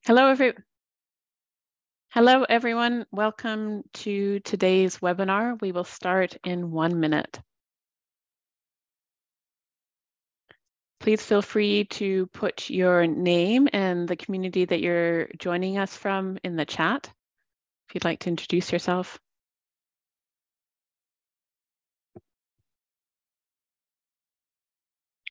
Hello, everyone. Welcome to today's webinar. We will start in 1 minute. Please feel free to put your name and the community that you're joining us from in the chat, if you'd like to introduce yourself.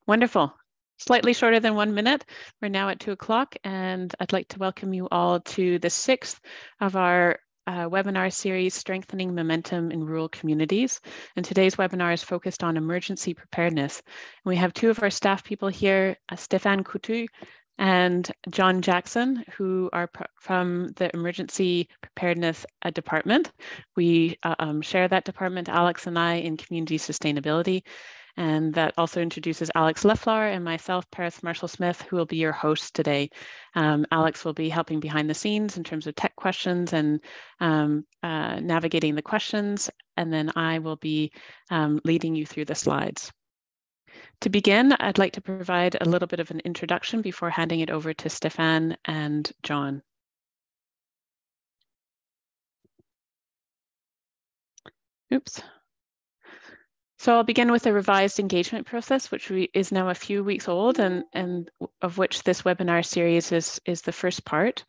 Wonderful. Slightly shorter than 1 minute. We're now at 2 o'clock, and I'd like to welcome you all to the 6th of our webinar series, Strengthening Momentum in Rural Communities. And today's webinar is focused on emergency preparedness. And we have two of our staff people here, Stéphane Coutu and John Jackson, who are from the Emergency Preparedness Department. We share that department, Alex and I, in Community Sustainability. And that also introduces Alex Leflar and myself, Paris Marshall-Smith, who will be your hosts today. Alex will be helping behind the scenes in terms of tech questions and navigating the questions. And then I will be leading you through the slides. To begin, I'd like to provide a little bit of an introduction before handing it over to Stéphane and John. Oops. So I'll begin with a revised engagement process, which is now a few weeks old and of which this webinar series is the first part.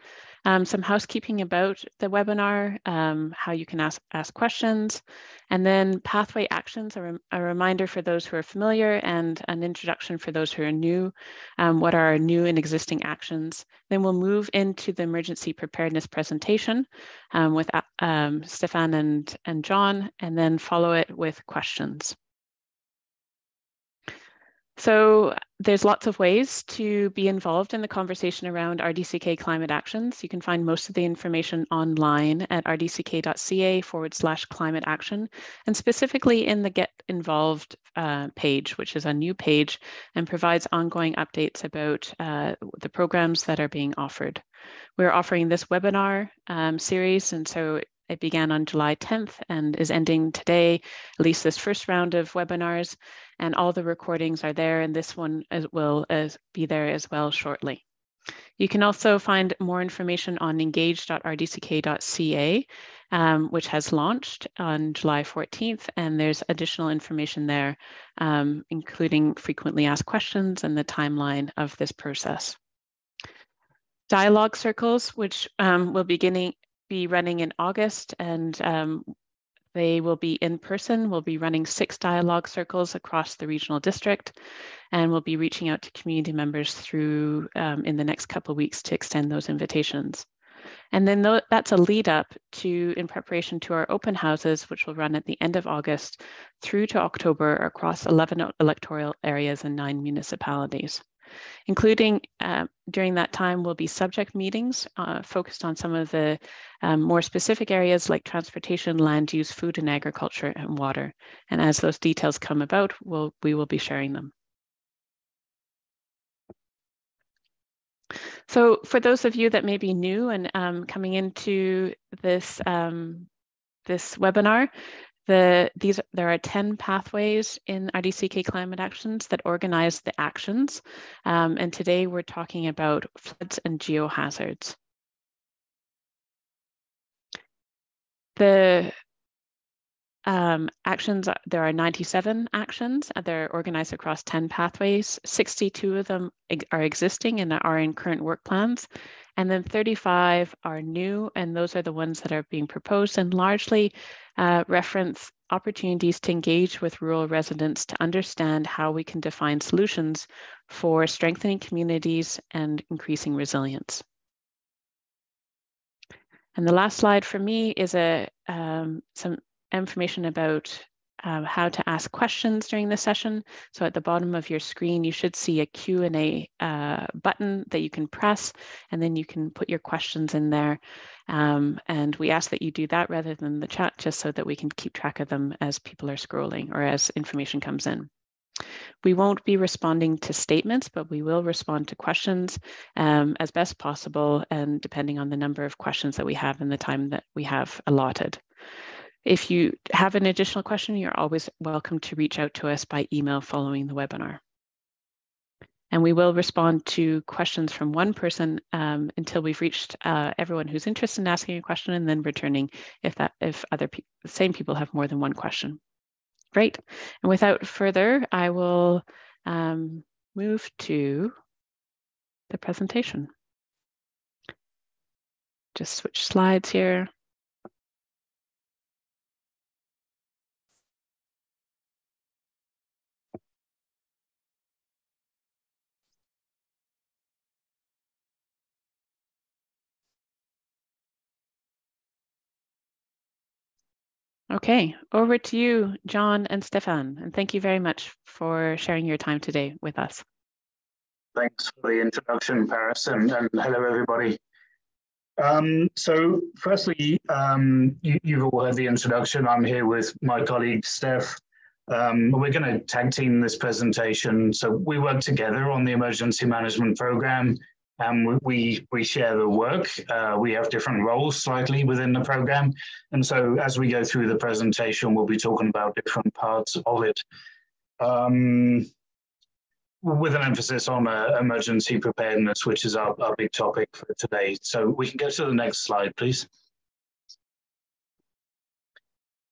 Some housekeeping about the webinar, how you can ask questions, and then pathway actions, a reminder for those who are familiar and an introduction for those who are new, what are our new and existing actions. Then we'll move into the emergency preparedness presentation with Stéphane and John, and then follow it with questions. So there's lots of ways to be involved in the conversation around RDCK climate actions. You can find most of the information online at rdck.ca/climate action, and specifically in the Get Involved page, which is a new page and provides ongoing updates about the programs that are being offered. We're offering this webinar series, and so it began on July 10th and is ending today, at least this first round of webinars, and all the recordings are there, and this one will be there as well shortly. You can also find more information on engage.rdck.ca, which has launched on July 14th, and there's additional information there, including frequently asked questions and the timeline of this process. Dialogue circles, which will be running in August, and they will be in person. We'll be running 6 dialogue circles across the regional district, and we'll be reaching out to community members through in the next couple of weeks to extend those invitations. And then that's a lead up to, in preparation to our open houses, which will run at the end of August through to October across 11 electoral areas and 9 municipalities. Including during that time will be subject meetings focused on some of the more specific areas like transportation, land use, food and agriculture, and water. And as those details come about, we will be sharing them. So for those of you that may be new and coming into this, this webinar, there are 10 pathways in RDCK climate actions that organize the actions. And today we're talking about floods and geohazards. The actions, there are 97 actions. They're organized across 10 pathways. 62 of them are existing and are in current work plans. And then 35 are new, and those are the ones that are being proposed and largely reference opportunities to engage with rural residents to understand how we can define solutions for strengthening communities and increasing resilience. And the last slide for me is some information about how to ask questions during the session. So at the bottom of your screen, you should see a Q&A button that you can press, and then you can put your questions in there. And we ask that you do that rather than the chat, just so that we can keep track of them as people are scrolling or as information comes in. We won't be responding to statements, but we will respond to questions as best possible, and depending on the number of questions that we have and the time that we have allotted. If you have an additional question, you're always welcome to reach out to us by email following the webinar. And we will respond to questions from one person until we've reached everyone who's interested in asking a question, and then returning if the same people have more than one question. Great. And without further, I will move to the presentation. Just switch slides here. Okay, over to you, John and Stefan, and thank you very much for sharing your time today with us. Thanks for the introduction, Paris, and hello, everybody. So firstly, you've all heard the introduction. I'm here with my colleague, Steph. We're going to tag team this presentation. So we work together on the emergency management program, and we share the work. We have different roles slightly within the program. And so as we go through the presentation, we'll be talking about different parts of it. With an emphasis on emergency preparedness, which is our big topic for today. So we can go to the next slide, please.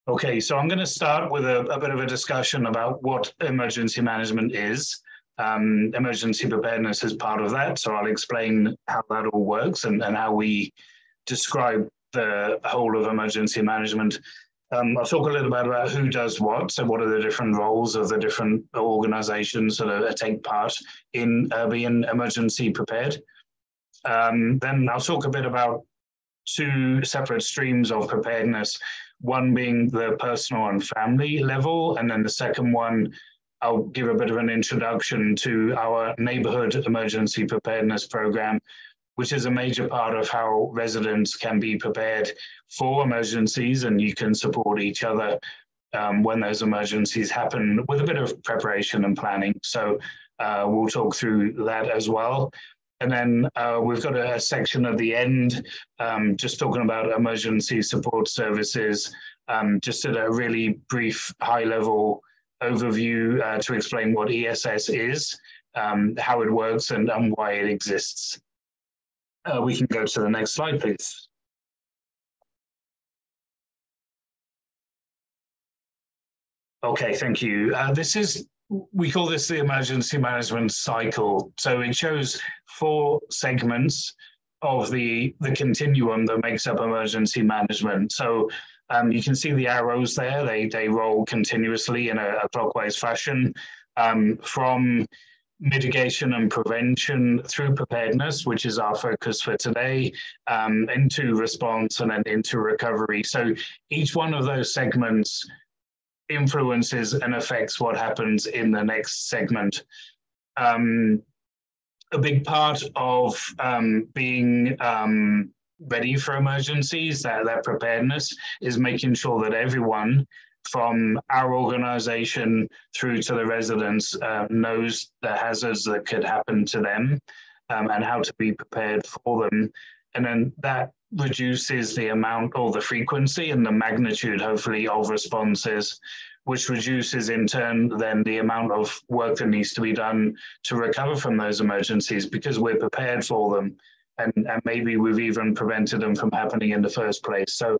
Okay, so I'm going to start with a bit of a discussion about what emergency management is. Emergency preparedness is part of that, so I'll explain how that all works and how we describe the whole of emergency management. I'll talk a little bit about who does what, so what are the different roles of the different organizations that take part in being emergency prepared. Then I'll talk a bit about two separate streams of preparedness, one being the personal and family level, and then the second one, I'll give a bit of an introduction to our neighborhood emergency preparedness program, which is a major part of how residents can be prepared for emergencies, and you can support each other when those emergencies happen with a bit of preparation and planning. So we'll talk through that as well. And then we've got a section at the end just talking about emergency support services, just at a really brief high-level overview to explain what ESS is, how it works, and why it exists. We can go to the next slide, please. Okay, thank you. We call this the emergency management cycle. So it shows 4 segments of the continuum that makes up emergency management. So you can see the arrows there. They roll continuously in a clockwise fashion from mitigation and prevention through preparedness, which is our focus for today, into response and then into recovery. So each one of those segments influences and affects what happens in the next segment. A big part of being ready for emergencies, that preparedness, is making sure that everyone from our organization through to the residents knows the hazards that could happen to them and how to be prepared for them. And then that reduces the amount or the frequency and the magnitude, hopefully, of responses, which reduces in turn then the amount of work that needs to be done to recover from those emergencies because we're prepared for them. And maybe we've even prevented them from happening in the first place. So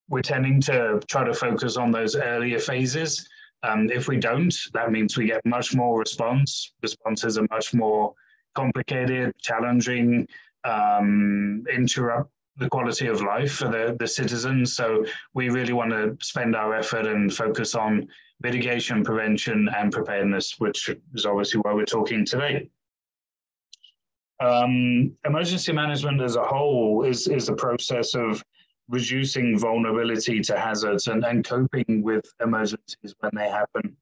we're tending to try to focus on those earlier phases. If we don't, that means we get much more response. Responses are much more complicated, challenging, interrupt the quality of life for the citizens. So we really want to spend our effort and focus on mitigation, prevention, and preparedness, which is obviously why we're talking today. Emergency management as a whole is a process of reducing vulnerability to hazards and coping with emergencies when they happen.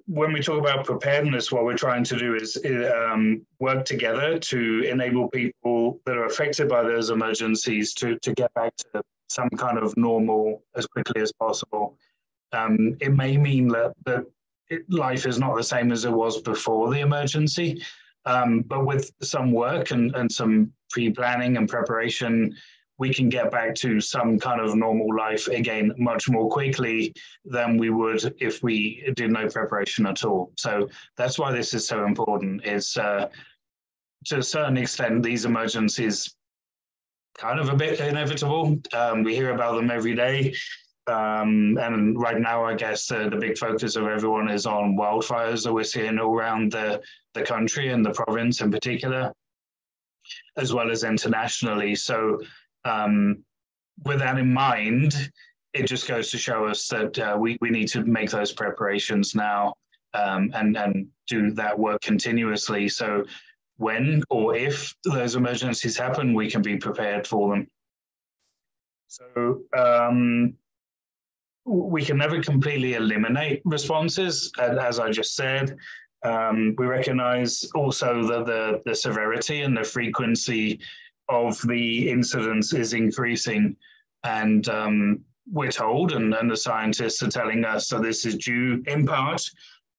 When we talk about preparedness, what we're trying to do is work together to enable people that are affected by those emergencies to get back to some kind of normal as quickly as possible. It may mean that life is not the same as it was before the emergency, but with some work and some pre-planning and preparation, we can get back to some kind of normal life again much more quickly than we would if we did no preparation at all. So that's why this is so important. It's to a certain extent, these emergencies kind of a bit inevitable. We hear about them every day. And right now, I guess the big focus of everyone is on wildfires that we're seeing all around the country and the province in particular, as well as internationally. So with that in mind, it just goes to show us that we need to make those preparations now and do that work continuously. So when or if those emergencies happen, we can be prepared for them. So we can never completely eliminate responses, as I just said. We recognize also that the severity and the frequency of the incidents is increasing. And we're told, and the scientists are telling us, that this is due in part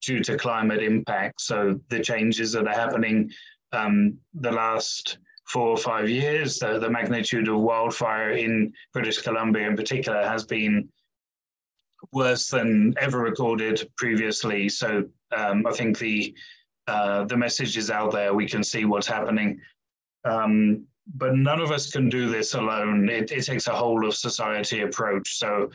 due to climate impact. So the changes that are happening the last 4 or 5 years, the magnitude of wildfire in British Columbia in particular has been worse than ever recorded previously. So I think the message is out there. We can see what's happening. But none of us can do this alone. It takes a whole of society approach. So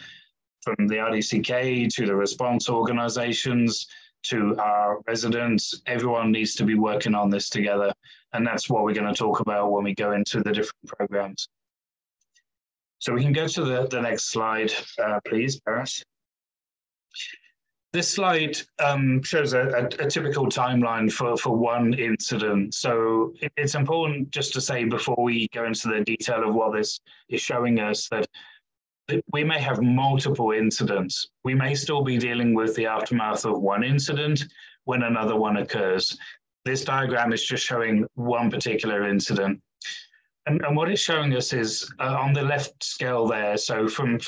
from the RDCK to the response organizations to our residents, everyone needs to be working on this together. And that's what we're going to talk about when we go into the different programs. So we can go to the next slide, please, Paris. This slide shows a typical timeline for one incident. So it's important just to say before we go into the detail of what this is showing us that we may have multiple incidents. We may still be dealing with the aftermath of one incident when another one occurs. This diagram is just showing one particular incident. And what it's showing us is on the left scale there, so from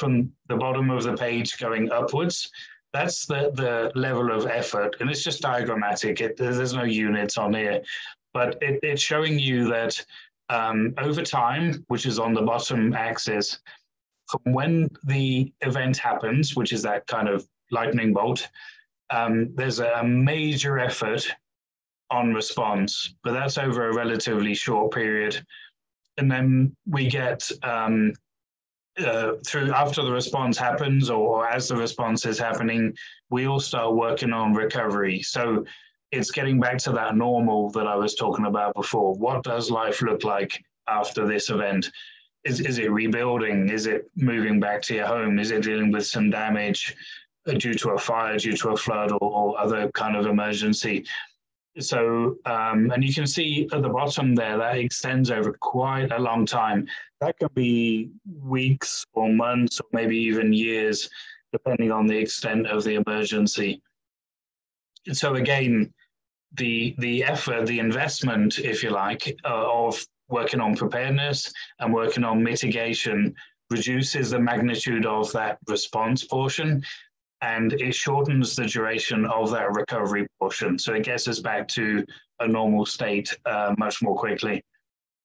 the bottom of the page going upwards, that's the level of effort, and it's just diagrammatic. There's no units on here, but it's showing you that over time, which is on the bottom axis, from when the event happens, which is that kind of lightning bolt, there's a major effort on response, but that's over a relatively short period. And then we get through after the response happens or as the response is happening, we all start working on recovery. So it's getting back to that normal that I was talking about before. What does life look like after this event? Is it rebuilding? Is it moving back to your home? Is it dealing with some damage due to a fire, due to a flood or other kind of emergency? So, and you can see at the bottom there, that extends over quite a long time. That can be weeks or months or maybe even years, depending on the extent of the emergency. So again, the effort, the investment, if you like, of working on preparedness and working on mitigation reduces the magnitude of that response portion, and it shortens the duration of that recovery portion. So it gets us back to a normal state much more quickly.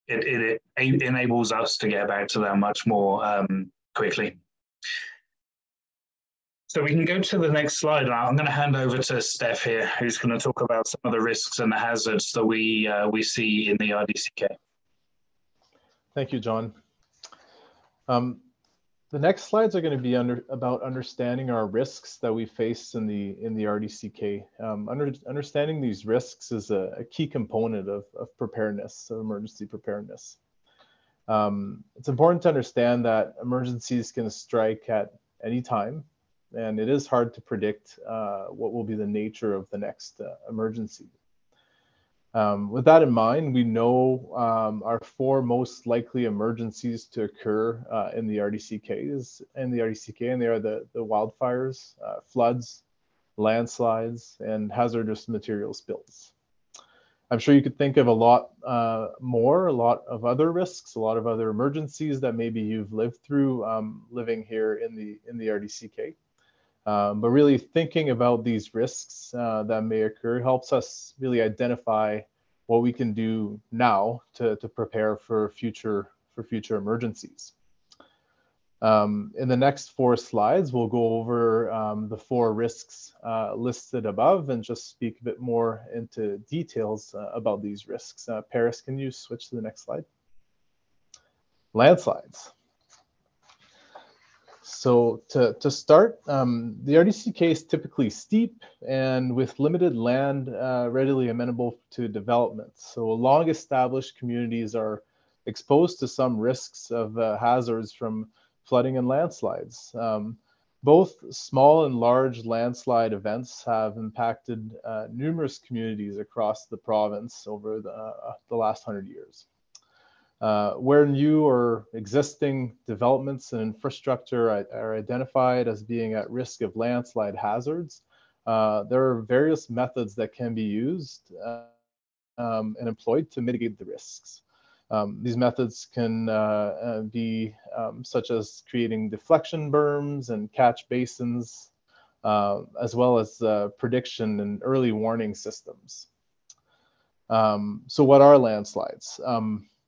It enables us to get back to that much more quickly. So we can go to the next slide. I'm going to hand over to Steph here, who's going to talk about some of the risks and the hazards that we see in the RDCK. Thank you, John. The next slides are going to be about understanding our risks that we face in the RDCK. Understanding these risks is a key component of preparedness, of emergency preparedness. It's important to understand that emergencies can strike at any time, and it is hard to predict what will be the nature of the next emergency. With that in mind, we know our 4 most likely emergencies to occur in the RDCK, and they are the wildfires, floods, landslides, and hazardous material spills. I'm sure you could think of a lot more, a lot of other risks, a lot of other emergencies that maybe you've lived through living here in the RDCK. But really thinking about these risks that may occur helps us really identify what we can do now to prepare for future emergencies. In the next 4 slides, we'll go over the 4 risks listed above and just speak a bit more into details about these risks. Paris, can you switch to the next slide? Landslides. So to start, the RDCK is typically steep and with limited land readily amenable to development. So long-established communities are exposed to some risks of hazards from flooding and landslides. Both small and large landslide events have impacted numerous communities across the province over the last 100 years. Where new or existing developments and infrastructure are identified as being at risk of landslide hazards, there are various methods that can be used and employed to mitigate the risks. These methods can be such as creating deflection berms and catch basins, as well as prediction and early warning systems. So what are landslides?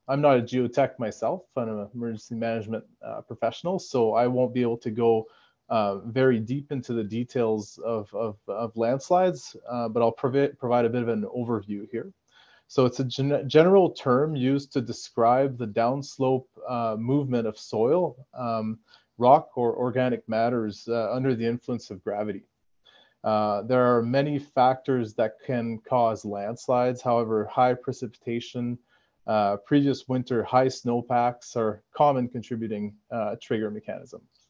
I'm not a geotech myself. I'm an emergency management professional, so I won't be able to go very deep into the details of landslides, but I'll provide a bit of an overview here. So it's a general term used to describe the downslope movement of soil, rock, or organic matters under the influence of gravity. There are many factors that can cause landslides. However, high precipitation, previous winter high snowpacks are common contributing trigger mechanisms.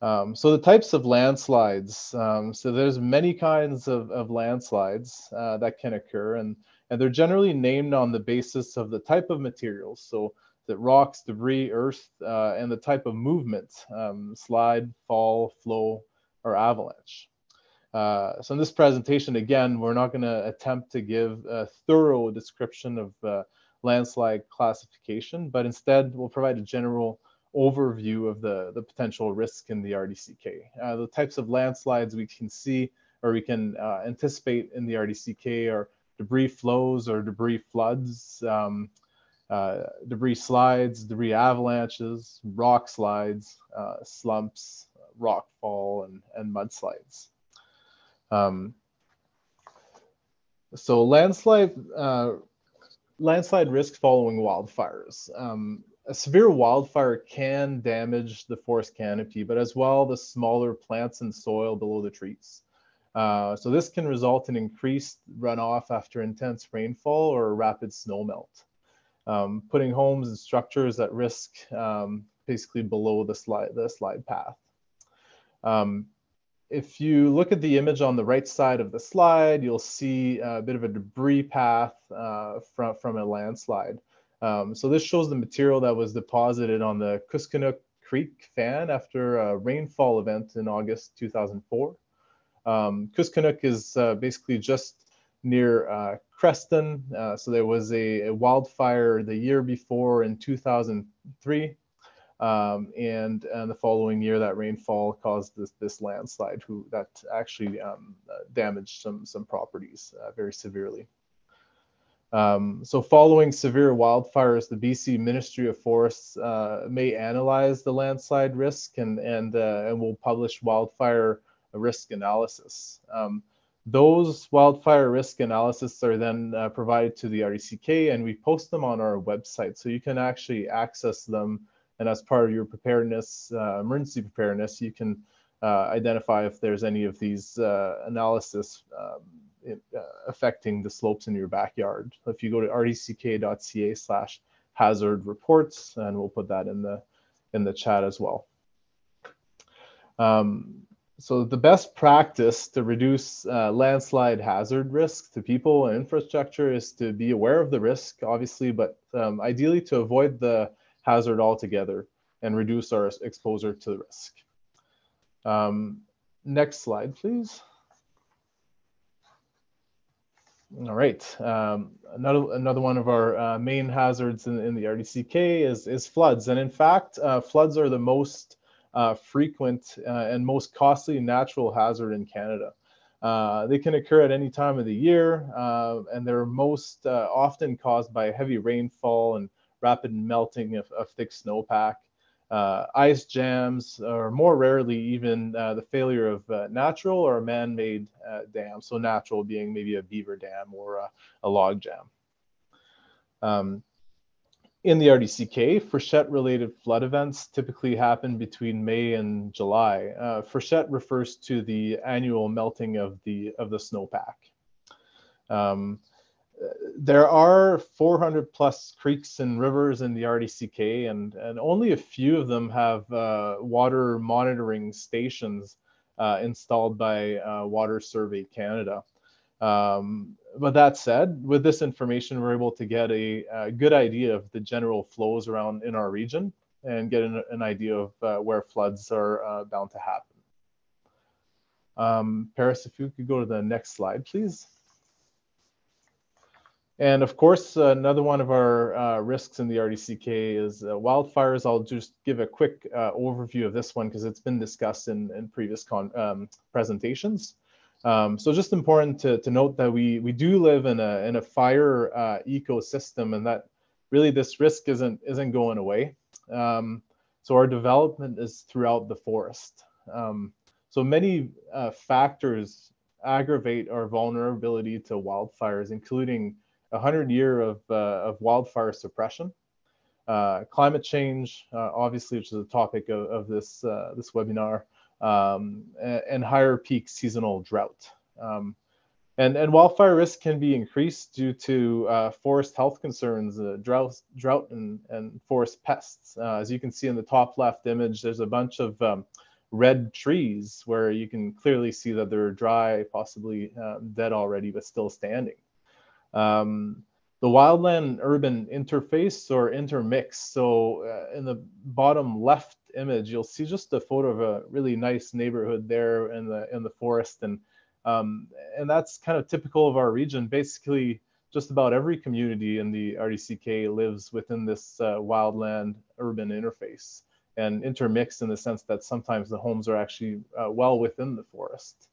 So the types of landslides, so there's many kinds of landslides that can occur, and they're generally named on the basis of the type of materials. So the rocks, debris, earth, and the type of movement, slide, fall, flow, or avalanche. So in this presentation, again, we're not going to attempt to give a thorough description of landslide classification, but instead we'll provide a general overview of the potential risk in the RDCK. The types of landslides we can see or we can anticipate in the RDCK are debris flows or debris floods, debris slides, debris avalanches, rock slides, slumps, rock fall, and mudslides. So landslide risk following wildfires. A severe wildfire can damage the forest canopy, but as well the smaller plants and soil below the trees. So this can result in increased runoff after intense rainfall or rapid snowmelt, putting homes and structures at risk basically below the slide path. If you look at the image on the right side of the slide, you'll see a bit of a debris path from a landslide. So this shows the material that was deposited on the Kuskonook Creek fan after a rainfall event in August 2004. Kuskonook is basically just near Creston. So there was a wildfire the year before in 2003. And the following year, that rainfall caused this landslide that actually damaged some properties very severely. So following severe wildfires, the BC Ministry of Forests may analyze the landslide risk and will publish wildfire risk analysis. Those wildfire risk analysis are then provided to the RDCK, and we post them on our website, so you can actually access them. And as part of your preparedness, emergency preparedness, you can identify if there's any of these analysis affecting the slopes in your backyard. If you go to rdck.ca/hazard reports, and we'll put that in the chat as well. So the best practice to reduce landslide hazard risk to people and infrastructure is to be aware of the risk, obviously, but ideally to avoid the hazard altogether and reduce our exposure to the risk. Next slide, please. All right, another one of our main hazards in the RDCK is floods. And in fact, floods are the most frequent and most costly natural hazard in Canada. They can occur at any time of the year, and they're most often caused by heavy rainfall and rapid melting of thick snowpack. ice jams, or more rarely even the failure of natural or man-made dams. So natural being maybe a beaver dam or a log jam. In the RDCK, freshet-related flood events typically happen between May and July. Freshet refers to the annual melting of the snowpack. There are 400 plus creeks and rivers in the RDCK, and only a few of them have water monitoring stations installed by Water Survey Canada. But that said, with this information, we're able to get a good idea of the general flows around in our region and get an idea of where floods are bound to happen. Paris, if you could go to the next slide, please. And of course, another one of our risks in the RDCK is wildfires. I'll just give a quick overview of this one because it's been discussed in previous presentations. So just important to note that we do live in a fire ecosystem, and that really this risk isn't going away. So our development is throughout the forest. So many factors aggravate our vulnerability to wildfires, including 100 years of wildfire suppression, climate change, obviously, which is the topic of this webinar, and higher peak seasonal drought. And wildfire risk can be increased due to forest health concerns, drought and forest pests. As you can see in the top left image, there's a bunch of red trees where you can clearly see that they're dry, possibly dead already, but still standing. The wildland-urban interface or intermix. So in the bottom left image, you'll see just a photo of a really nice neighborhood there in the forest, and that's kind of typical of our region. Basically, just about every community in the RDCK lives within this wildland-urban interface and intermixed in the sense that sometimes the homes are actually well within the forest.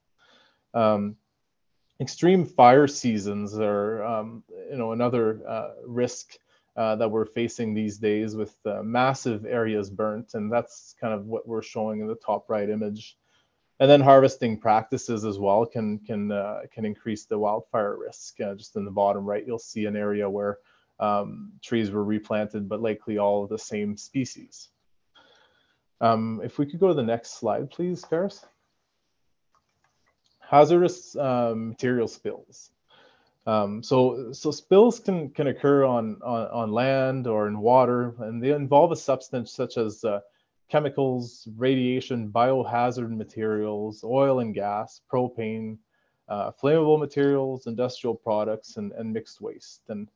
Extreme fire seasons are, another risk that we're facing these days with massive areas burnt, and that's kind of what we're showing in the top right image. And then harvesting practices as well can increase the wildfire risk. Just in the bottom right, you'll see an area where trees were replanted, but likely all of the same species. If we could go to the next slide, please, Paris. Hazardous material spills. So spills can occur on land or in water, and they involve a substance such as chemicals, radiation, biohazard materials, oil and gas, propane, flammable materials, industrial products, and mixed waste. And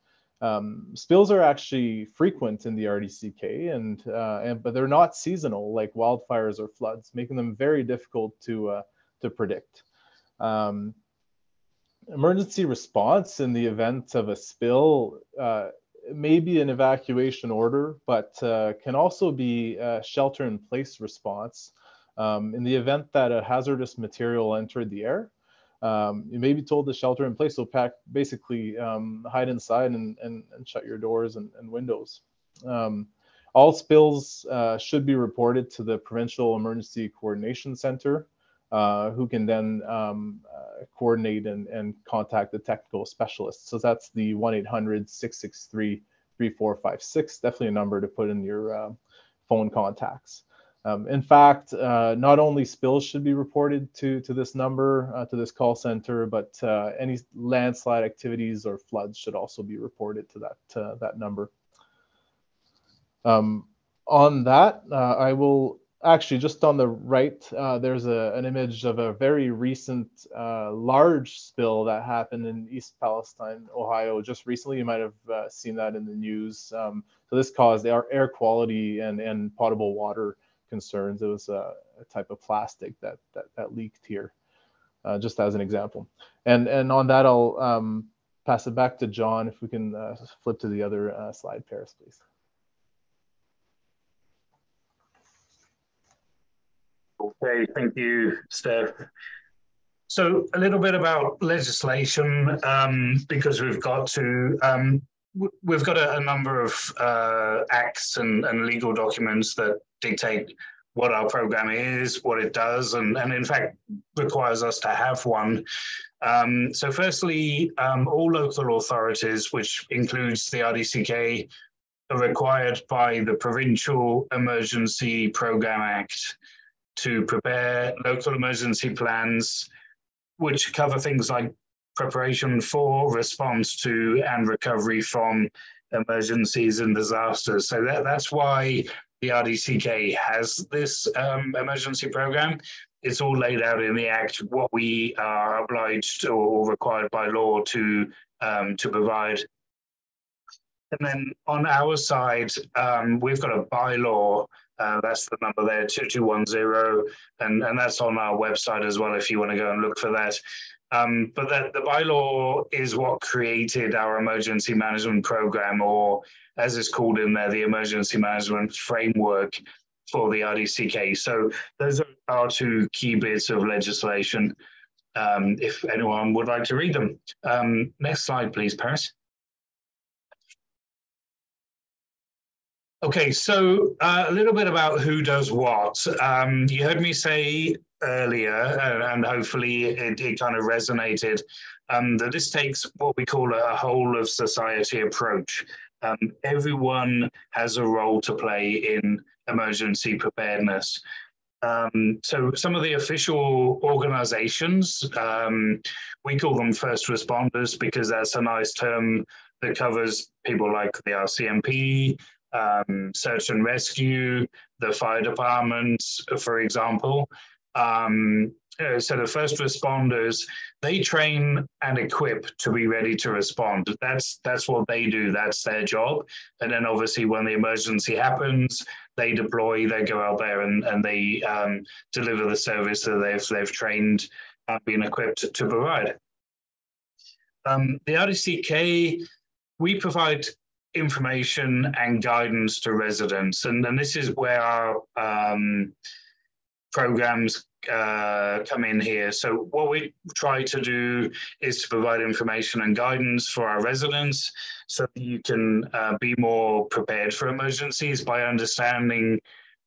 spills are actually frequent in the RDCK, but they're not seasonal like wildfires or floods, making them very difficult to predict. Emergency response in the event of a spill may be an evacuation order, but can also be a shelter-in-place response. In the event that a hazardous material entered the air, you may be told to shelter in place, so basically hide inside and shut your doors and windows. All spills should be reported to the Provincial Emergency Coordination Center, who can then coordinate and contact the technical specialists. So that's the 1-800-663-3456, definitely a number to put in your phone contacts. In fact, not only spills should be reported to this number, to this call center, but any landslide activities or floods should also be reported to that number. On that, I will actually, just on the right, there's an image of a very recent large spill that happened in East Palestine, Ohio, just recently. You might have seen that in the news. So this caused air quality and potable water concerns. It was a type of plastic that leaked here, just as an example. And on that, I'll pass it back to John. If we can flip to the other slide, Paris, please. Okay, thank you, Steph. So a little bit about legislation, because we've got to. we've got a number of acts and legal documents that dictate what our program is, what it does, and in fact requires us to have one. So firstly, all local authorities, which includes the RDCK, are required by the Provincial Emergency Program Act to prepare local emergency plans, which cover things like preparation for, response to, and recovery from emergencies and disasters. So that's why the RDCK has this emergency program. It's all laid out in the Act, what we are obliged or required by law to provide. And then on our side, we've got a bylaw. That's the number there, 2210, and that's on our website as well if you want to go and look for that. But the bylaw is what created our emergency management program, or as it's called in there, the emergency management framework for the RDCK. So those are our two key bits of legislation, if anyone would like to read them. Next slide, please, Paris. Okay, so a little bit about who does what. You heard me say earlier, and hopefully it kind of resonated, that this takes what we call a whole of society approach. Everyone has a role to play in emergency preparedness. So some of the official organizations, we call them first responders because that's a nice term that covers people like the RCMP, search and rescue, the fire departments, for example. So the first responders, they train and equip to be ready to respond. That's what they do. That's their job. And then obviously when the emergency happens, they deploy, they go out there and they deliver the service that they've trained and been equipped to provide. The RDCK, we provide information and guidance to residents, and this is where our programs come in here. So what we try to do is to provide information and guidance for our residents so that you can be more prepared for emergencies by understanding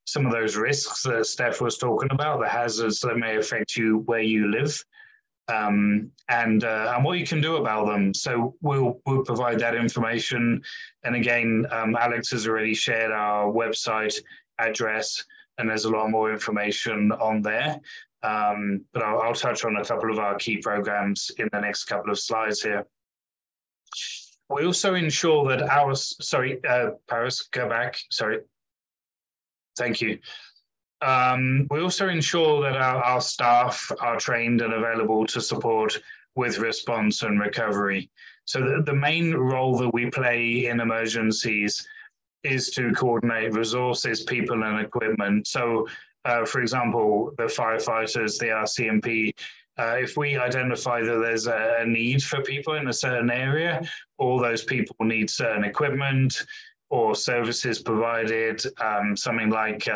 some of those risks that Steph was talking about, the hazards that may affect you where you live, and what you can do about them. So we'll provide that information. And again, Alex has already shared our website address, and there's a lot more information on there. But I'll touch on a couple of our key programs in the next couple of slides here. We also ensure that our, sorry, Paris, go back, sorry. Thank you. We also ensure that our staff are trained and available to support with response and recovery. So the main role that we play in emergencies is to coordinate resources, people, and equipment. So, for example, the firefighters, the RCMP, if we identify that there's a need for people in a certain area, all those people need certain equipment or services provided, something like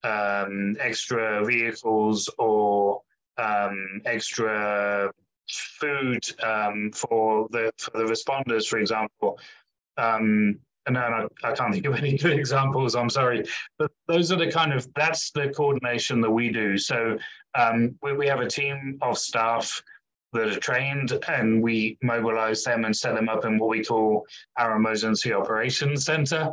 extra vehicles or extra food for the responders, for example. And I can't think of any good examples, I'm sorry. But those are the kind of, that's the coordination that we do. So we have a team of staff that are trained, and we mobilize them and set them up in what we call our emergency operations center.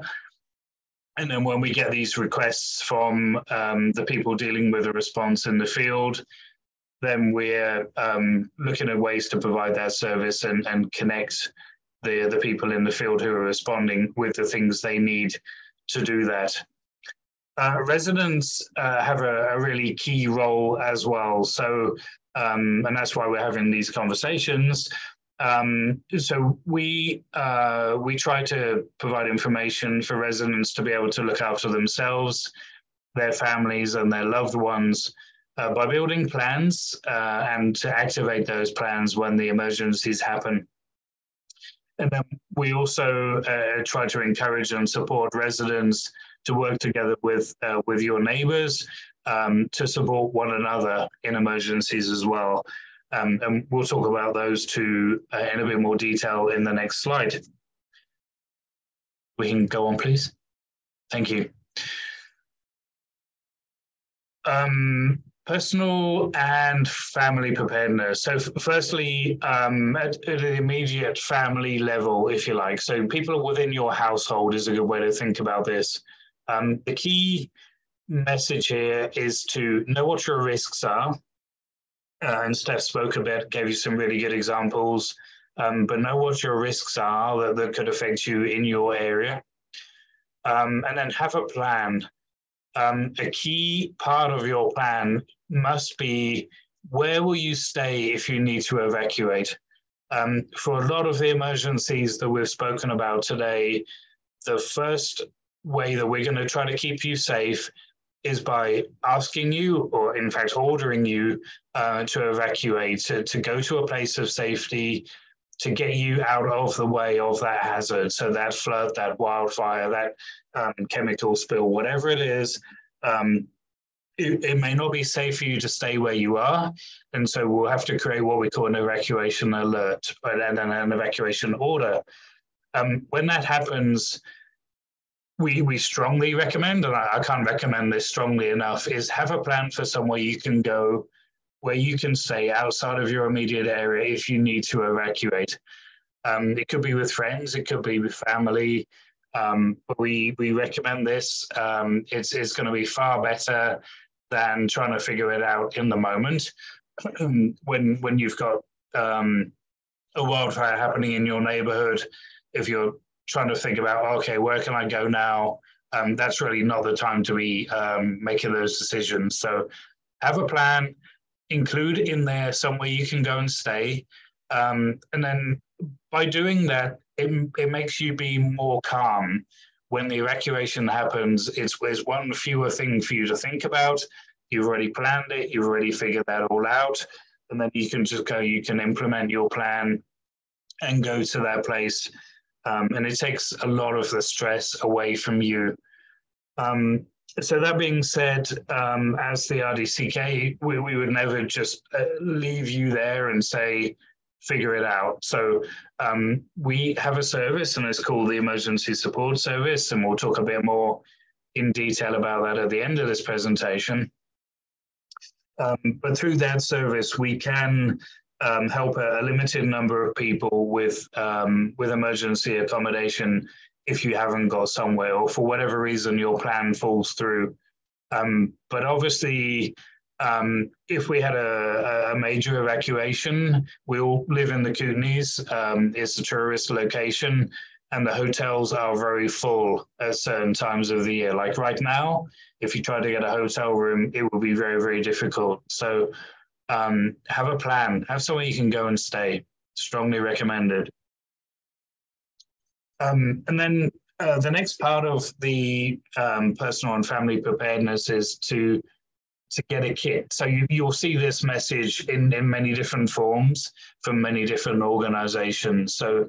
And then when we get these requests from the people dealing with a response in the field, then we're looking at ways to provide that service and connect the people in the field who are responding with the things they need to do that. Residents have a really key role as well. So, and that's why we're having these conversations. So we try to provide information for residents to be able to look after themselves, their families, and their loved ones by building plans and to activate those plans when the emergencies happen. And then we also try to encourage and support residents to work together with your neighbours to support one another in emergencies as well. And we'll talk about those two in a bit more detail in the next slide. We can go on, please. Thank you. Personal and family preparedness. So firstly, at an immediate family level, if you like. So people within your household is a good way to think about this. The key message here is to know what your risks are. And Steph spoke a bit, gave you some really good examples, but know what your risks are that could affect you in your area. And then have a plan. A key part of your plan must be, where will you stay if you need to evacuate? For a lot of the emergencies that we've spoken about today, the first way that we're going to try to keep you safe is by asking you, or in fact ordering you, to evacuate, to go to a place of safety, to get you out of the way of that hazard. So that flood, that wildfire, that chemical spill, whatever it is, it may not be safe for you to stay where you are. And so we'll have to create what we call an evacuation alert and then an evacuation order. When that happens, we strongly recommend, and I can't recommend this strongly enough, is have a plan for somewhere you can go, where you can stay outside of your immediate area if you need to evacuate. It could be with friends, it could be with family, but we recommend this. It's going to be far better than trying to figure it out in the moment. when you've got a wildfire happening in your neighborhood, if you're trying to think about, okay, where can I go now? That's really not the time to be making those decisions. So have a plan, include in there somewhere you can go and stay. And then by doing that, it makes you be more calm. When the evacuation happens, it's one fewer thing for you to think about. You've already planned it, you've already figured that all out, and then you can just go, you can implement your plan and go to that place. And it takes a lot of the stress away from you. So that being said, as the RDCK, we would never just leave you there and say, figure it out. So we have a service, and it's called the Emergency Support Service, and we'll talk a bit more in detail about that at the end of this presentation. But through that service, we can help a limited number of people with emergency accommodation if you haven't got somewhere, or for whatever reason your plan falls through. But obviously, if we had a major evacuation, we all live in the Kootenays. It's a tourist location, and the hotels are very full at certain times of the year. Like right now, if you try to get a hotel room, it will be very, very difficult. So have a plan, have somewhere you can go and stay. Strongly recommended. And then the next part of the personal and family preparedness is to get a kit. So you'll see this message in many different forms from many different organizations. So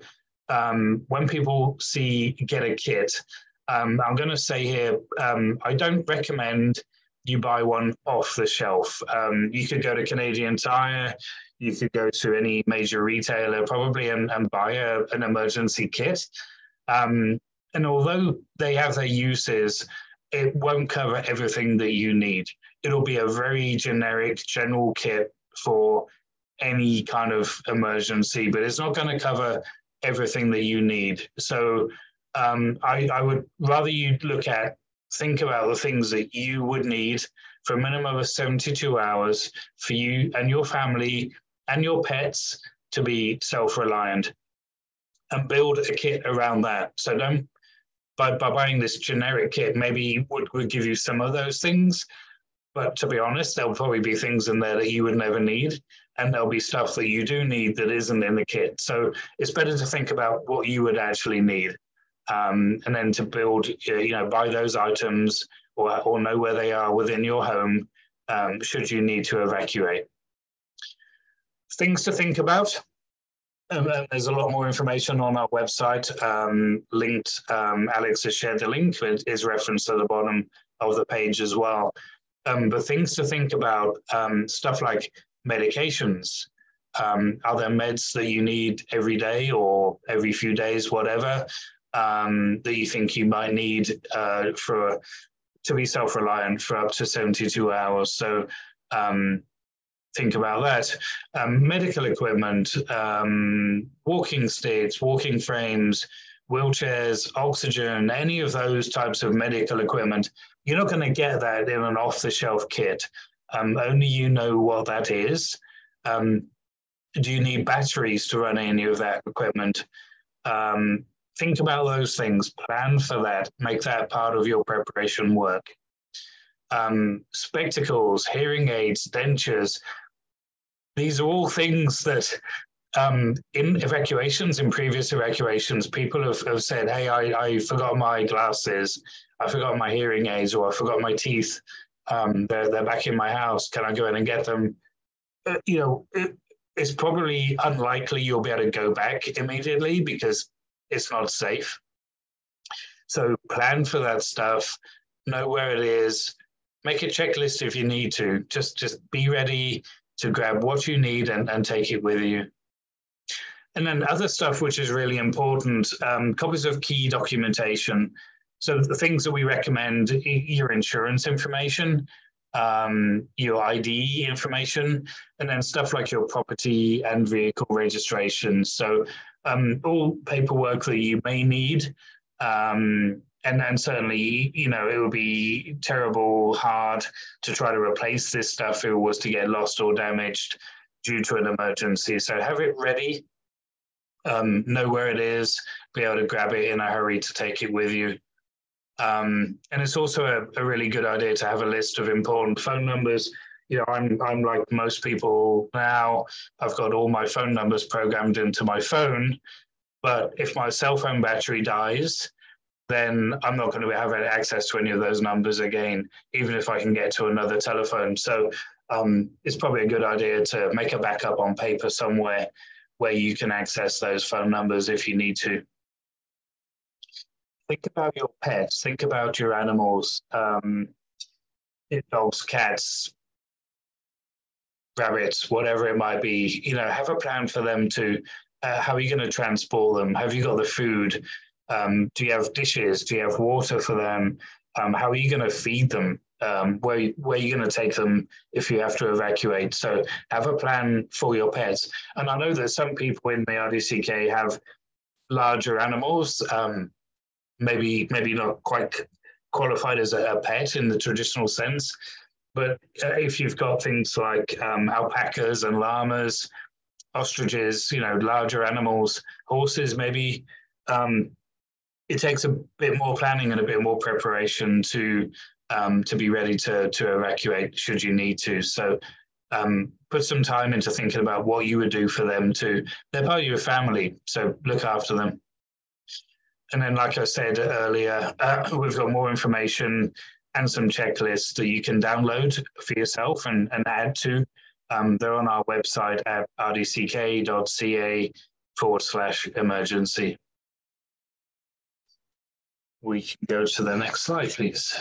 when people see get a kit, I'm going to say here, I don't recommend you buy one off the shelf. You could go to Canadian Tire, you could go to any major retailer probably and buy an emergency kit. And although they have their uses, it won't cover everything that you need. It'll be a very generic general kit for any kind of emergency, but it's not going to cover everything that you need. So I would rather you think about the things that you would need for a minimum of 72 hours for you and your family and your pets to be self-reliant, and build a kit around that. So don't, by buying this generic kit, maybe would give you some of those things, but to be honest, there'll probably be things in there that you would never need, and there'll be stuff that you do need that isn't in the kit. So it's better to think about what you would actually need, and then to build, buy those items or know where they are within your home, should you need to evacuate. Things to think about. There's a lot more information on our website, linked. Alex has shared the link, it is referenced at the bottom of the page as well. But things to think about, stuff like medications. Are there meds that you need every day or every few days, whatever? that you think you might need to be self-reliant for up to 72 hours. So think about that. Medical equipment, walking sticks, walking frames, wheelchairs, oxygen, any of those types of medical equipment, you're not going to get that in an off-the-shelf kit. Only you know what that is. Do you need batteries to run any of that equipment? Think about those things, plan for that, make that part of your preparation work. Spectacles, hearing aids, dentures, these are all things that in evacuations, in previous evacuations, people have said, hey, I forgot my glasses, I forgot my hearing aids, or I forgot my teeth. They're back in my house. Can I go in and get them? It's probably unlikely you'll be able to go back immediately because it's not safe. So plan for that stuff, know where it is, make a checklist if you need to. Just be ready to grab what you need and take it with you. And then other stuff which is really important, copies of key documentation. So the things that we recommend, your insurance information, your ID information, and then stuff like your property and vehicle registration. So all paperwork that you may need, and certainly, it would be terrible hard to try to replace this stuff if it was to get lost or damaged due to an emergency. So have it ready, know where it is, be able to grab it in a hurry to take it with you. And it's also a really good idea to have a list of important phone numbers. I'm like most people now, I've got all my phone numbers programmed into my phone, but if my cell phone battery dies, then I'm not going to have access to any of those numbers again, even if I can get to another telephone. So it's probably a good idea to make a backup on paper somewhere where you can access those phone numbers if you need to. Think about your pets, think about your animals, dogs, cats, rabbits, whatever it might be. Have a plan for them to, how are you going to transport them? Have you got the food? Do you have dishes? Do you have water for them? How are you going to feed them? Where are you going to take them if you have to evacuate? So have a plan for your pets. And I know that some people in the RDCK have larger animals, maybe not quite qualified as a pet in the traditional sense. But if you've got things like alpacas and llamas, ostriches, larger animals, horses, maybe, it takes a bit more planning and a bit more preparation to be ready to evacuate should you need to. So put some time into thinking about what you would do for them too. They're part of your family, so look after them. And then, like I said earlier, we've got more information and some checklists that you can download for yourself and add to. They're on our website at rdck.ca/emergency. We can go to the next slide, please.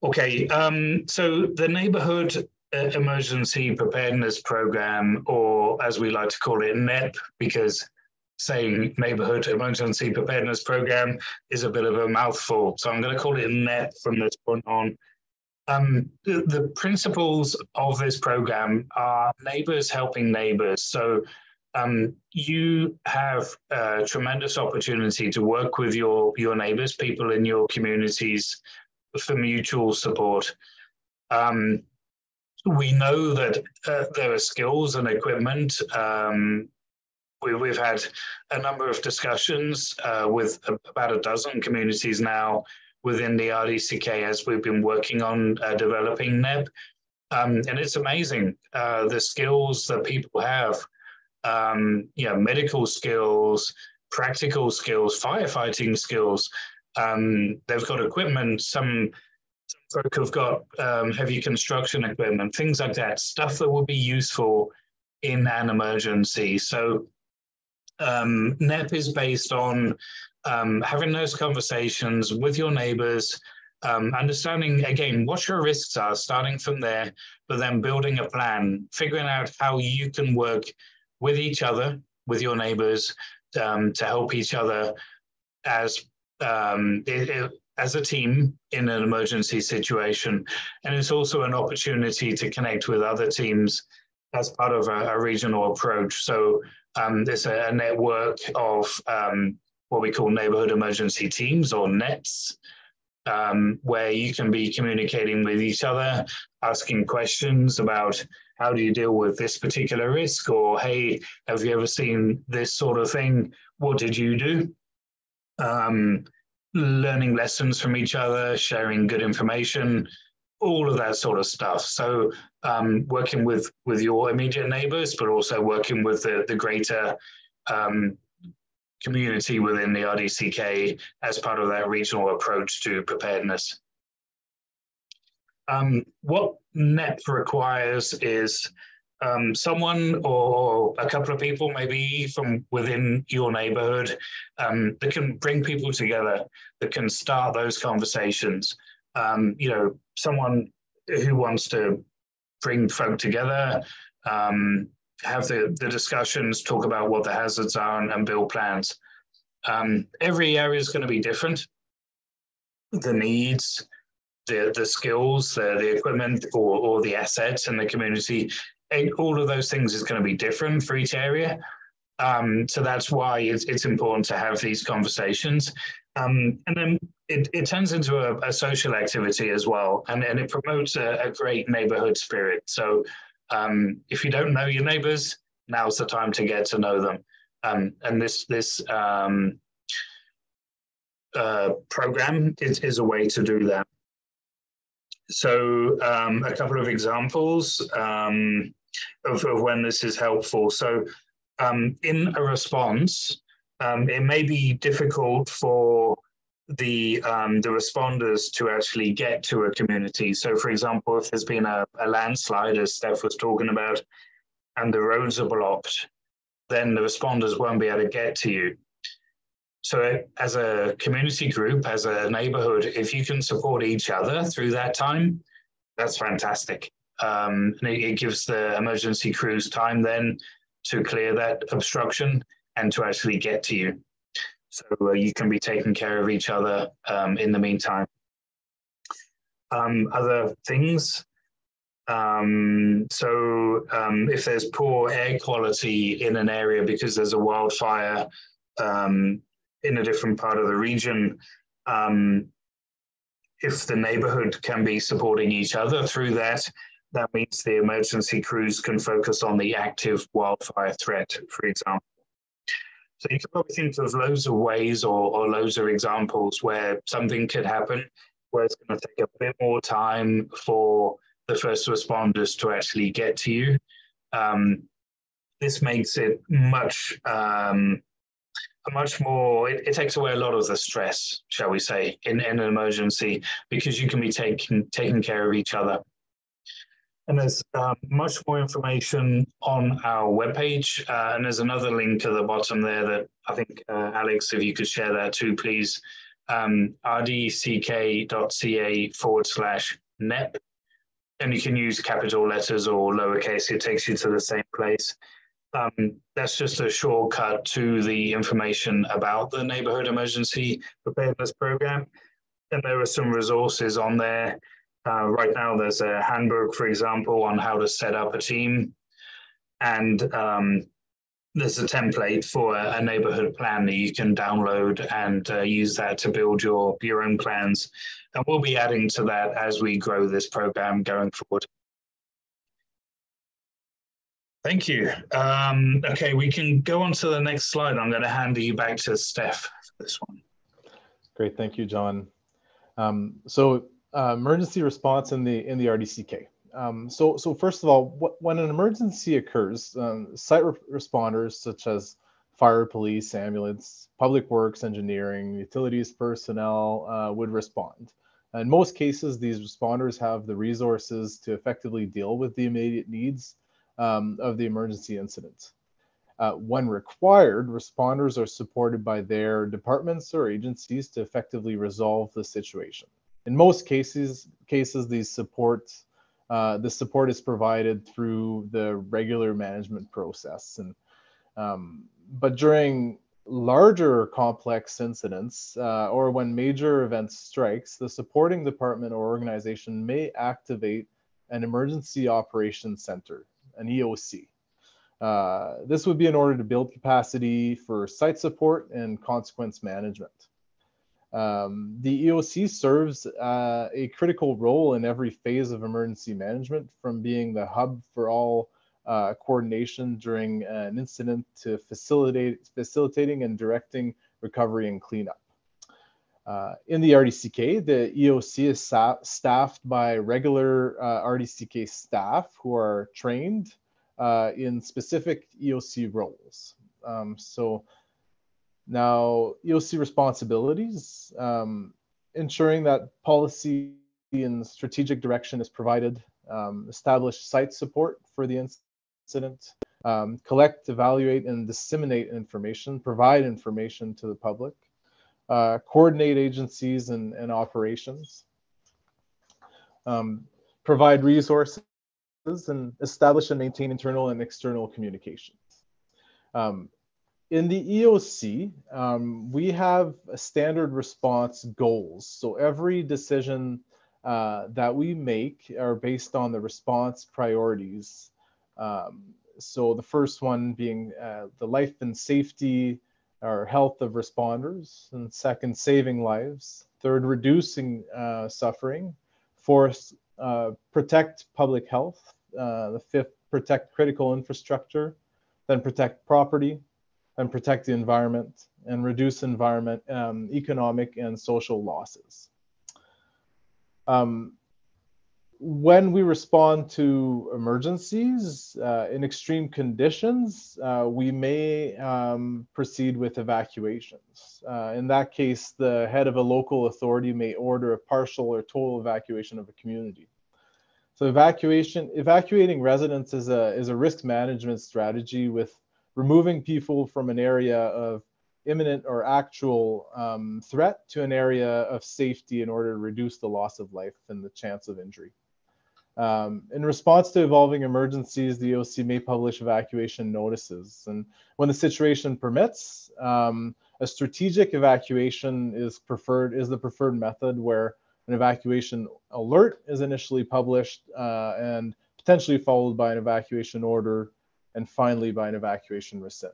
Okay, so the Neighborhood Emergency Preparedness Program, or as we like to call it, NEP, because saying Neighborhood Emergency Preparedness Program is a bit of a mouthful. So I'm going to call it NEP from this point on. The principles of this program are neighbors helping neighbors. So you have a tremendous opportunity to work with your neighbors, people in your communities, for mutual support. We know that there are skills and equipment. We've had a number of discussions with about a dozen communities now within the RDCK as we've been working on developing NEP. And it's amazing the skills that people have, medical skills, practical skills, firefighting skills. They've got equipment, some folk have got heavy construction equipment, things like that, stuff that would be useful in an emergency. So NEP is based on having those conversations with your neighbors, understanding, again, what your risks are, starting from there, but then building a plan, figuring out how you can work with each other with your neighbors to help each other as a team in an emergency situation. And it's also an opportunity to connect with other teams as part of a regional approach. So there's a network of what we call neighborhood emergency teams, or NETs, where you can be communicating with each other, asking questions about how do you deal with this particular risk, or hey, have you ever seen this sort of thing? What did you do? Learning lessons from each other, sharing good information, all of that sort of stuff. So working with your immediate neighbors, but also working with the greater community within the RDCK as part of that regional approach to preparedness. What NEP requires is someone or a couple of people, maybe from within your neighborhood, that can bring people together, that can start those conversations. You know, someone who wants to bring folk together, have the discussions, talk about what the hazards are, and build plans. Every area is going to be different. The needs, the skills, the equipment, or the assets in the community, all of those things is going to be different for each area. So that's why it's important to have these conversations. And then it turns into a social activity as well, and it promotes a great neighborhood spirit. So if you don't know your neighbors, now's the time to get to know them. And this program is a way to do that. So a couple of examples of when this is helpful. So in a response, it may be difficult for the responders to actually get to a community. So for example, if there's been a landslide, as Steph was talking about, and the roads are blocked, then the responders won't be able to get to you. So as a community group, as a neighborhood, if you can support each other through that time, that's fantastic. And it gives the emergency crews time then to clear that obstruction and to actually get to you. So you can be taking care of each other in the meantime. Other things. If there's poor air quality in an area because there's a wildfire in a different part of the region, if the neighborhood can be supporting each other through that, that means the emergency crews can focus on the active wildfire threat, for example. So you can probably think of loads of ways or loads of examples where something could happen, where it's going to take a bit more time for the first responders to actually get to you. This makes it much more, it takes away a lot of the stress, shall we say, in an emergency, because you can be taking care of each other. And there's much more information on our webpage, and there's another link at the bottom there that I think, Alex, if you could share that too, please, rdck.ca/NEP, and you can use capital letters or lowercase, it takes you to the same place. That's just a shortcut to the information about the Neighborhood Emergency Preparedness Program. And there are some resources on there. Right now, there's a handbook, for example, on how to set up a team. And there's a template for a neighborhood plan that you can download and use that to build your own plans. And we'll be adding to that as we grow this program going forward. Thank you. Okay, we can go on to the next slide. I'm going to hand you back to Steph for this one. Great, thank you, John. Emergency response in the RDCK. So first of all, when an emergency occurs, site responders such as fire, police, ambulance, public works, engineering, utilities personnel would respond. In most cases, these responders have the resources to effectively deal with the immediate needs of the emergency incident. When required, responders are supported by their departments or agencies to effectively resolve the situation. In most cases, the support is provided through the regular management process. And But during larger complex incidents or when major events strikes, the supporting department or organization may activate an emergency operations center, an EOC. This would be in order to build capacity for site support and consequence management. The EOC serves a critical role in every phase of emergency management, from being the hub for all coordination during an incident to facilitating and directing recovery and cleanup. In the RDCK, the EOC is staffed by regular RDCK staff who are trained in specific EOC roles. So now, EOC responsibilities, ensuring that policy and strategic direction is provided, establish site support for the incident, collect, evaluate, and disseminate information, provide information to the public, coordinate agencies and operations, provide resources, and establish and maintain internal and external communications. In the EOC, we have standard response goals. So every decision that we make are based on the response priorities. So the first one being the life and safety or health of responders, and second, saving lives. Third, reducing suffering. Fourth, protect public health. The fifth, protect critical infrastructure. Then protect property, and protect the environment, and reduce economic and social losses. When we respond to emergencies in extreme conditions, we may proceed with evacuations. In that case, the head of a local authority may order a partial or total evacuation of a community. So evacuating residents is a risk management strategy, with removing people from an area of imminent or actual threat to an area of safety in order to reduce the loss of life and the chance of injury. In response to evolving emergencies, the EOC may publish evacuation notices. And when the situation permits, a strategic evacuation is the preferred method, where an evacuation alert is initially published and potentially followed by an evacuation order, and finally by an evacuation rescind.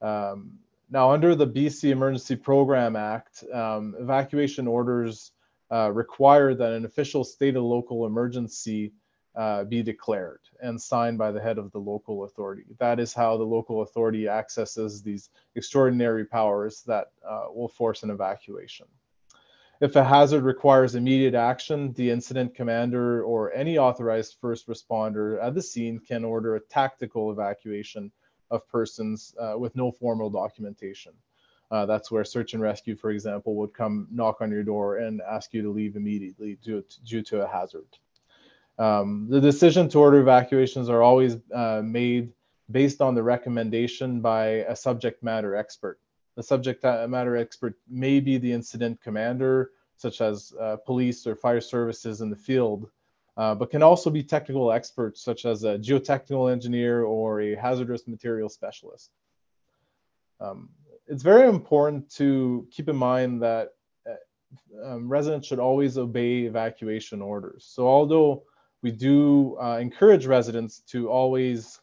Now, under the BC Emergency Program Act, evacuation orders require that an official state or local emergency be declared and signed by the head of the local authority. That is how the local authority accesses these extraordinary powers that will force an evacuation. If a hazard requires immediate action, the incident commander or any authorized first responder at the scene can order a tactical evacuation of persons with no formal documentation. That's where search and rescue, for example, would come knock on your door and ask you to leave immediately due to a hazard. The decision to order evacuations are always made based on the recommendation by a subject matter expert. The subject matter expert may be the incident commander, such as police or fire services in the field, but can also be technical experts, such as a geotechnical engineer or a hazardous material specialist. It's very important to keep in mind that residents should always obey evacuation orders. So although we do encourage residents to always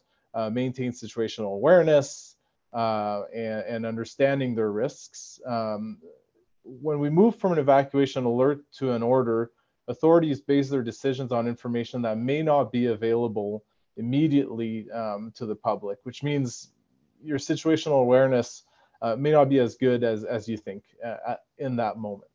maintain situational awareness, and understanding their risks. When we move from an evacuation alert to an order, authorities base their decisions on information that may not be available immediately to the public, which means your situational awareness may not be as good as you think in that moment.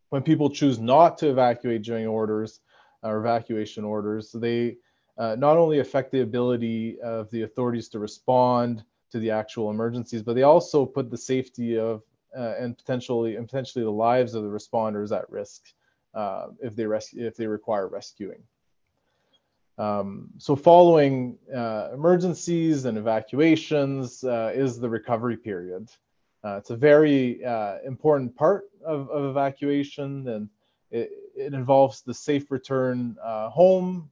When people choose not to evacuate during orders or evacuation orders, they not only affect the ability of the authorities to respond to the actual emergencies, but they also put the safety of and potentially the lives of the responders at risk if they require rescuing. So following emergencies and evacuations is the recovery period. It's a very important part of evacuation, and it involves the safe return home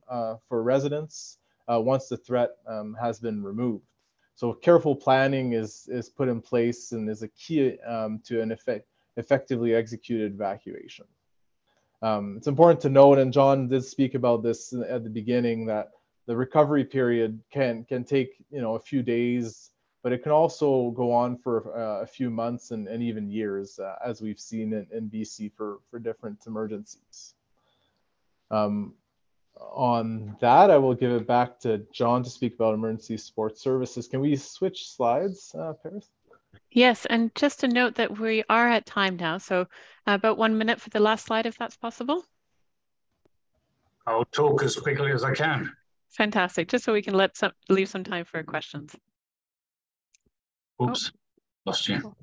for residents once the threat has been removed. So careful planning is put in place and is a key to an effectively executed evacuation. It's important to note, and John did speak about this at the beginning, that the recovery period can take a few days, but it can also go on for a few months and even years, as we've seen in BC for different emergencies. On that, I will give it back to John to speak about emergency support services. Can we switch slides, Paris? Yes, and just to note that we are at time now, so about 1 minute for the last slide, if that's possible. I'll talk as quickly as I can. Fantastic, just so we can leave some time for questions. Oops, lost you.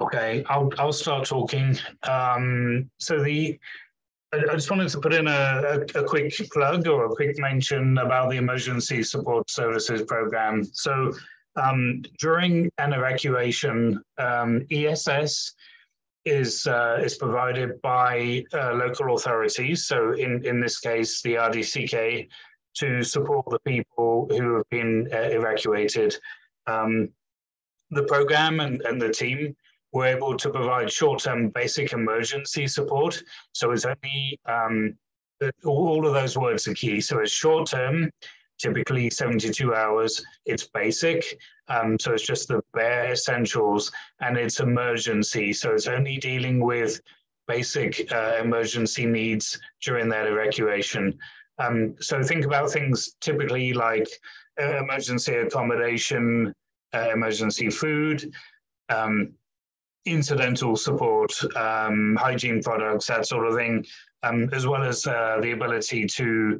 Okay, I'll start talking. So I just wanted to put in a quick plug or a quick mention about the Emergency Support Services Program. So during an evacuation, ESS is provided by local authorities. So in this case, the RDCK, to support the people who have been evacuated. The program and the team were able to provide short-term basic emergency support. So it's only, all of those words are key. So it's short-term, typically 72 hours, it's basic. So it's just the bare essentials, and it's emergency. So it's only dealing with basic emergency needs during that evacuation. So think about things typically like emergency accommodation, emergency food, incidental support, hygiene products, that sort of thing, as well as the ability to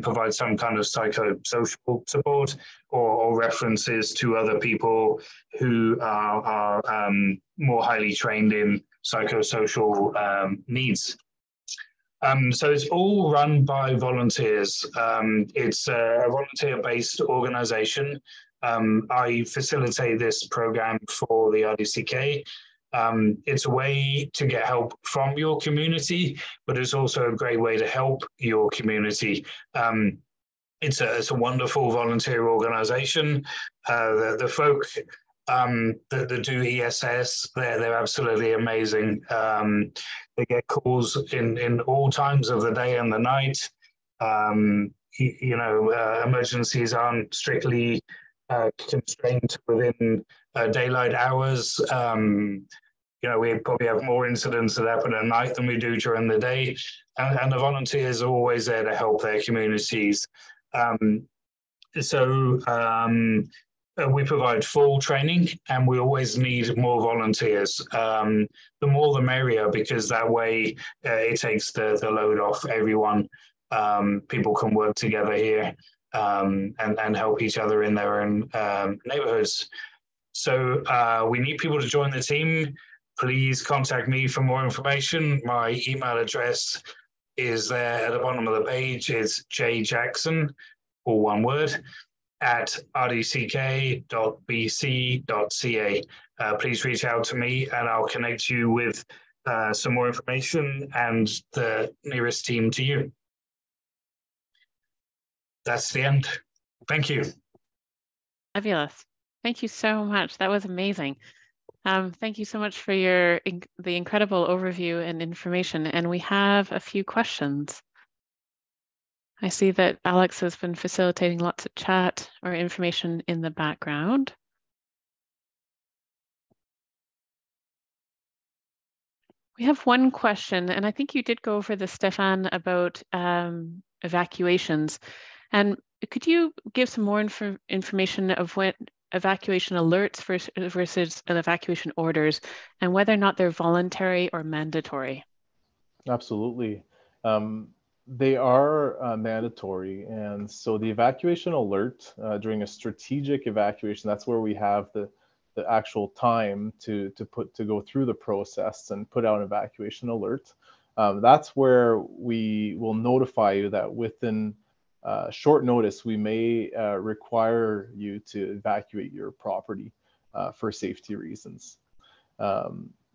provide some kind of psychosocial support or references to other people who are more highly trained in psychosocial needs. So it's all run by volunteers. It's a volunteer-based organization. I facilitate this program for the RDCK. It's a way to get help from your community, but it's also a great way to help your community. It's a wonderful volunteer organization. The folk that do ESS, they're absolutely amazing. They get calls in all times of the day and the night. Emergencies aren't strictly constrained within daylight hours. We probably have more incidents that happen at night than we do during the day, and the volunteers are always there to help their communities. We provide full training, and we always need more volunteers. The more the merrier, because that way it takes the load off everyone. People can work together here and help each other in their own neighborhoods. So we need people to join the team. Please contact me for more information. My email address is there at the bottom of the page. It's jjackson, all one word, at rdck.bc.ca. Please reach out to me and I'll connect you with some more information and the nearest team to you. That's the end. Thank you. Fabulous. Thank you so much. That was amazing. Thank you so much for the incredible overview and information. And we have a few questions. I see that Alex has been facilitating lots of chat or information in the background. We have one question, and I think you did go over this, Stefan, about evacuations. And could you give some more information of what evacuation alerts versus evacuation orders, and whether or not they're voluntary or mandatory? Absolutely. They are mandatory. And so the evacuation alert during a strategic evacuation, that's where we have the actual time to go through the process and put out an evacuation alert. That's where we will notify you that within short notice, we may require you to evacuate your property for safety reasons.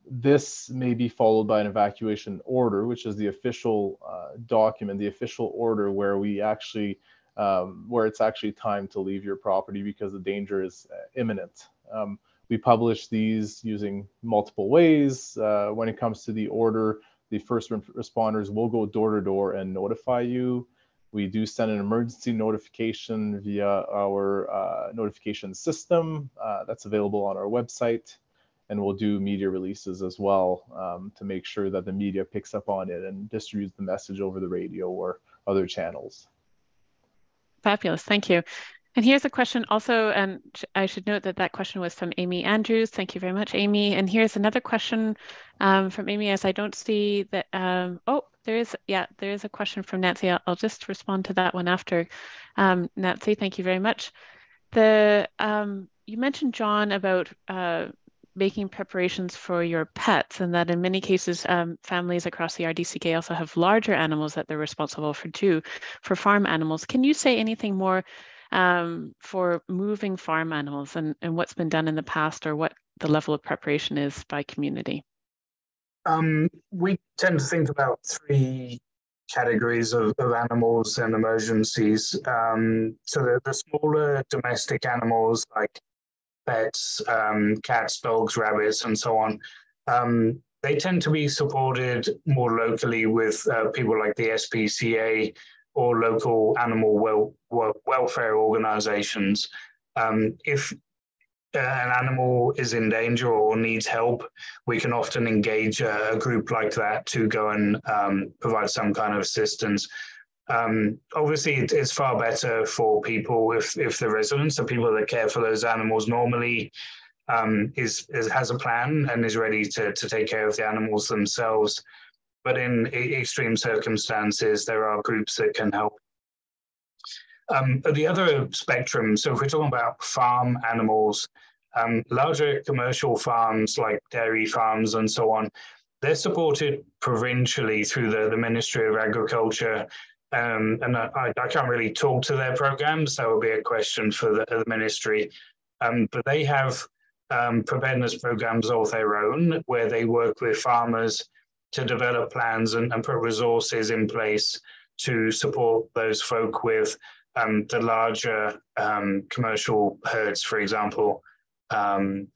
This may be followed by an evacuation order, which is the official document, the official order where we actually, where it's actually time to leave your property because the danger is imminent. We publish these using multiple ways. When it comes to the order, the first responders will go door to door and notify you. We do send an emergency notification via our notification system that's available on our website. And we'll do media releases as well to make sure that the media picks up on it and distributes the message over the radio or other channels. Fabulous, thank you. And here's a question also, and I should note that that question was from Amy Andrews. Thank you very much, Amy. And here's another question from Amy, as I don't see that, oh, there is a question from Nancy. I'll just respond to that one after. Nancy, thank you very much. You mentioned, John, about making preparations for your pets, and that in many cases, families across the RDCK also have larger animals that they're responsible for too, for farm animals. Can you say anything more for moving farm animals and what's been done in the past, or what the level of preparation is by community? We tend to think about three categories of animals and emergencies. So the smaller domestic animals like pets, cats, dogs, rabbits, and so on, they tend to be supported more locally with people like the SPCA or local animal welfare organizations. If an animal is in danger or needs help, we can often engage a group like that to go and provide some kind of assistance. Obviously, it's far better for people if the residents, the people that care for those animals normally has a plan and is ready to take care of the animals themselves. But in extreme circumstances, there are groups that can help. At the other spectrum, so if we're talking about farm animals, larger commercial farms like dairy farms and so on, they're supported provincially through the Ministry of Agriculture. And I can't really talk to their programs. That would be a question for the ministry. But they have preparedness programs of their own where they work with farmers to develop plans and put resources in place to support those folk with the larger commercial herds, for example,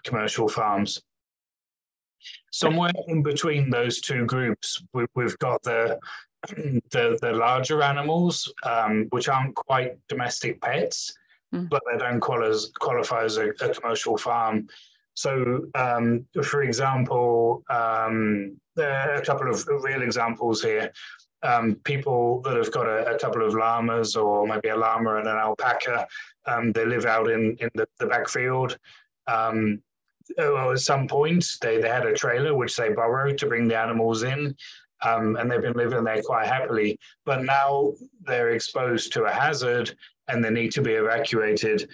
commercial farms. Somewhere in between those two groups, we've got the larger animals, which aren't quite domestic pets, but they don't qualify as a commercial farm. So, for example, there are a couple of real examples here. People that have got a couple of llamas, or maybe a llama and an alpaca, they live out in the backfield. Well, at some point, they had a trailer which they borrowed to bring the animals in, and they've been living there quite happily. But now they're exposed to a hazard and they need to be evacuated.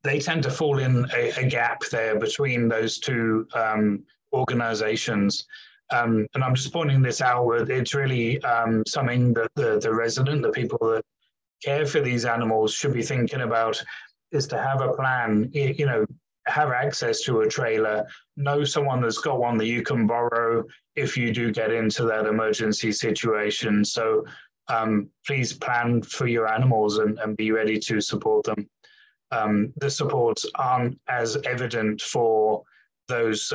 They tend to fall in a gap there between those two organizations. And I'm just pointing this out. It's really something that the resident, the people that care for these animals should be thinking about, is to have a plan, have access to a trailer, know someone that's got one that you can borrow if you do get into that emergency situation. So please plan for your animals and be ready to support them. The supports aren't as evident for those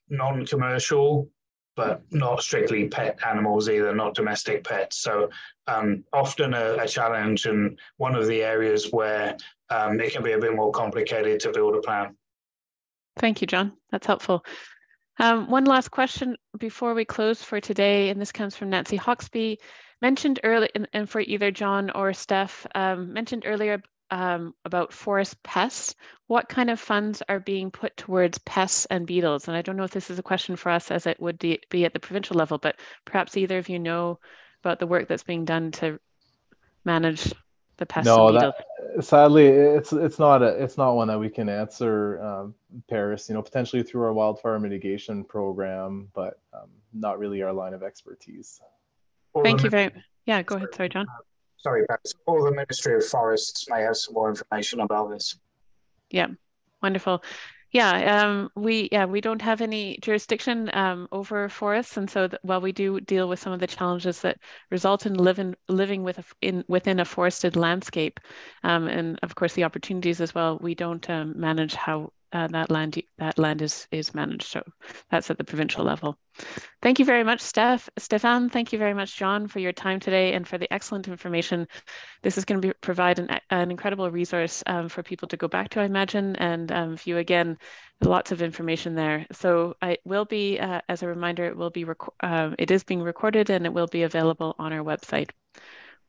non-commercial, but not strictly pet animals either, not domestic pets. So often a challenge, and one of the areas where it can be a bit more complicated to build a plan. Thank you, John. That's helpful. One last question before we close for today, and this comes from Nancy Hawksby. Mentioned earlier, and for either John or Steph, mentioned earlier about forest pests. What kind of funds are being put towards pests and beetles? And I don't know if this is a question for us as it would be at the provincial level, but perhaps either of you know about the work that's being done to manage the pests and beetles. Sadly, it's not one that we can answer, Paris. Potentially through our wildfire mitigation program, but not really our line of expertise. Thank you very much. Yeah, go ahead. Sorry, John. Sorry, perhaps all the Ministry of Forests may have some more information about this. Yeah, wonderful. Yeah, we don't have any jurisdiction over forests, and so while we do deal with some of the challenges that result in living within a forested landscape, and of course the opportunities as well, we don't manage how that land is managed. So that's at the provincial level. Thank you very much, Stefan. Thank you very much, John, for your time today and for the excellent information. This is going to provide an incredible resource for people to go back to, I imagine, and view again. Lots of information there. So it will be, as a reminder, it is being recorded and it will be available on our website.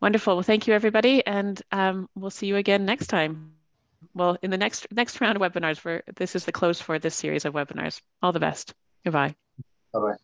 Wonderful. Well, thank you, everybody, and we'll see you again next time. Well, in the next round of webinars, this is the close for this series of webinars. All the best. Goodbye. Bye-bye.